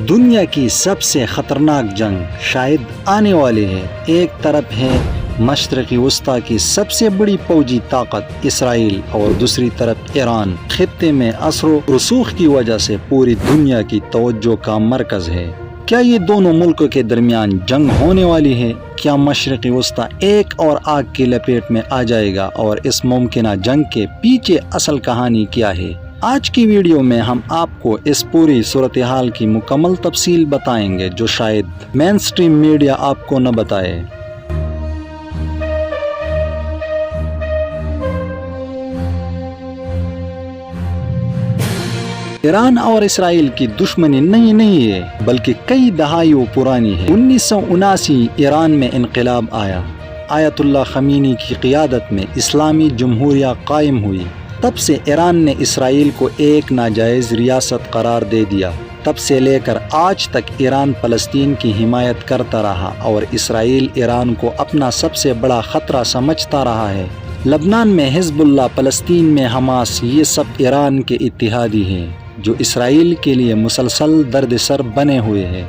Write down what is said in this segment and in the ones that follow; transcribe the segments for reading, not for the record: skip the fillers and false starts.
دنیا کی سب سے خطرناک جنگ شاید آنے والی ہے۔ ایک طرف ہے مشرقی وسطی کی سب سے بڑی فوجی طاقت اسرائیل اور دوسری طرف ایران خطے میں اثر و رسوخ کی وجہ سے پوری دنیا کی توجہ کا مرکز ہے۔ کیا یہ دونوں ملکوں کے درمیان جنگ ہونے والی ہے؟ کیا مشرقی وسطی ایک اور آگ کی لپیٹ میں آ جائے گا؟ اور اس ممکنہ جنگ کے پیچھے اصل کہانی کیا ہے؟ آج کی ویڈیو میں ہم آپ کو اس پوری صورتحال کی مکمل تفصیل بتائیں گے جو شاید مین سٹریم میڈیا آپ کو نہ بتائے۔ ایران اور اسرائیل کی دشمنی نئی نہیں ہے بلکہ کئی دہائیوں پرانی ہے۔ 1979 ایران میں انقلاب آیا، آیت اللہ خمینی کی قیادت میں اسلامی جمہوریہ قائم ہوئی۔ تب سے ایران نے اسرائیل کو ایک ناجائز ریاست قرار دے دیا۔ تب سے لے کر آج تک ایران فلسطین کی حمایت کرتا رہا اور اسرائیل ایران کو اپنا سب سے بڑا خطرہ سمجھتا رہا ہے۔ لبنان میں حزب اللہ، فلسطین میں حماس، یہ سب ایران کے اتحادی ہیں جو اسرائیل کے لیے مسلسل درد سر بنے ہوئے ہیں۔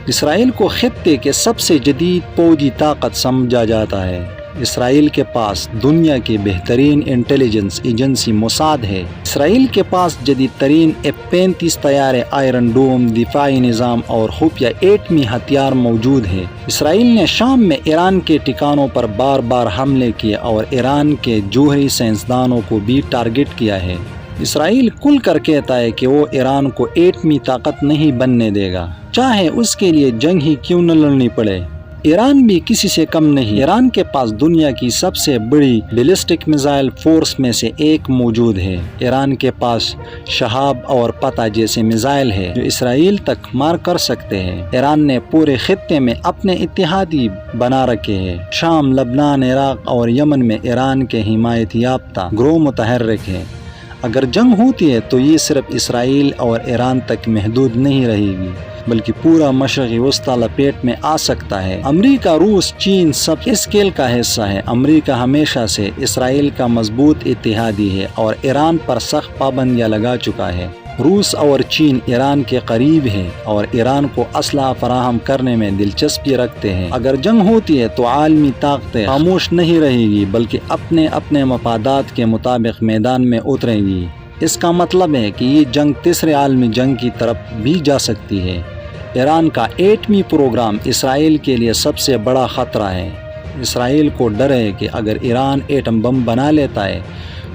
اسرائیل کو خطے کے سب سے جدید فوجی طاقت سمجھا جاتا ہے۔ اسرائیل کے پاس دنیا کی بہترین انٹیلیجنس ایجنسی موساد ہے۔ اسرائیل کے پاس جدید ترین F-35 طیارے، آئرن ڈوم دفاعی نظام اور خفیہ ایٹمی ہتھیار موجود ہیں۔ اسرائیل نے شام میں ایران کے ٹھکانوں پر بار بار حملے کیے اور ایران کے جوہری سائنسدانوں کو بھی ٹارگٹ کیا ہے۔ اسرائیل کھل کر کہتا ہے کہ وہ ایران کو ایٹمی طاقت نہیں بننے دے گا، چاہے اس کے لیے جنگ ہی کیوں نہ لڑنی پڑے۔ ایران بھی کسی سے کم نہیں۔ ایران کے پاس دنیا کی سب سے بڑی بیلسٹک میزائل فورس میں سے ایک موجود ہے۔ ایران کے پاس شہاب اور پتہ جیسے میزائل ہے جو اسرائیل تک مار کر سکتے ہیں۔ ایران نے پورے خطے میں اپنے اتحادی بنا رکھے ہیں۔ شام، لبنان، عراق اور یمن میں ایران کے حمایت یافتہ گروہ متحرک ہیں۔ اگر جنگ ہوتی ہے تو یہ صرف اسرائیل اور ایران تک محدود نہیں رہے گی بلکہ پورا مشرقی وسطی لپیٹ میں آ سکتا ہے۔ امریکہ، روس، چین سب اس کھیل کا حصہ ہے۔ امریکہ ہمیشہ سے اسرائیل کا مضبوط اتحادی ہے اور ایران پر سخت پابندیاں لگا چکا ہے۔ روس اور چین ایران کے قریب ہیں اور ایران کو اسلحہ فراہم کرنے میں دلچسپی رکھتے ہیں۔ اگر جنگ ہوتی ہے تو عالمی طاقتیں خاموش نہیں رہے گی بلکہ اپنے اپنے مفادات کے مطابق میدان میں اتریں گی۔ اس کا مطلب ہے کہ یہ جنگ تیسرے عالمی جنگ کی طرف بھی جا سکتی ہے۔ ایران کا ایٹمی پروگرام اسرائیل کے لیے سب سے بڑا خطرہ ہے۔ اسرائیل کو ڈر ہے کہ اگر ایران ایٹم بم بنا لیتا ہے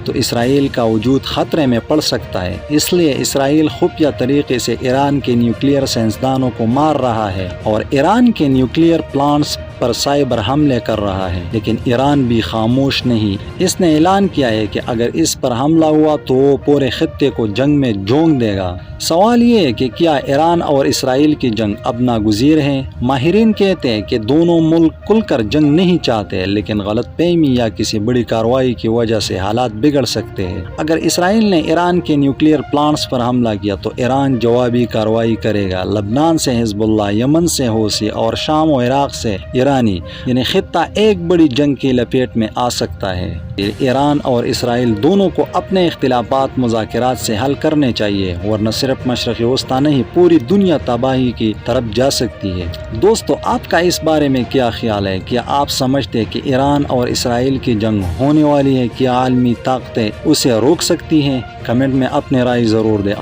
تو اسرائیل کا وجود خطرے میں پڑ سکتا ہے۔ اس لیے اسرائیل خفیہ طریقے سے ایران کے نیوکلیئر سائنسدانوں کو مار رہا ہے اور ایران کے نیوکلیئر پلانٹس پر سائبر حملے کر رہا ہے، لیکن ایران بھی خاموش نہیں۔ اس نے اعلان کیا ہے کہ اگر اس پر حملہ ہوا تو وہ پورے خطے کو جنگ میں جھونک دے گا۔ سوال یہ ہے کہ کیا ایران اور اسرائیل کی جنگ اب ناگزیر ہے؟ ماہرین کہتے ہیں کہ دونوں ملک کھل کر جنگ نہیں چاہتے، لیکن غلط فہمی یا کسی بڑی کارروائی کی وجہ سے حالات بگڑ سکتے ہیں۔ اگر اسرائیل نے ایران کے نیوکلیئر پلانٹس پر حملہ کیا تو ایران جوابی کارروائی کرے گا۔ لبنان سے حزب اللہ، یمن سے حوثی اور شام و عراق سے ایرانی، یعنی خطہ ایک بڑی جنگ کی لپیٹ میں آ سکتا ہے۔ ایران اور اسرائیل دونوں کو اپنے اختلافات مذاکرات سے حل کرنے چاہیے، ورنہ صرف مشرقی وسطی نہیں پوری دنیا تباہی کی طرف جا سکتی ہے۔ دوستو، آپ کا اس بارے میں کیا خیال ہے؟ کیا آپ سمجھتے ہیں کہ ایران اور اسرائیل کی جنگ ہونے والی ہے؟ کیا عالمی طاقتیں اسے روک سکتی ہیں؟ کمنٹ میں اپنی رائے ضرور دیں۔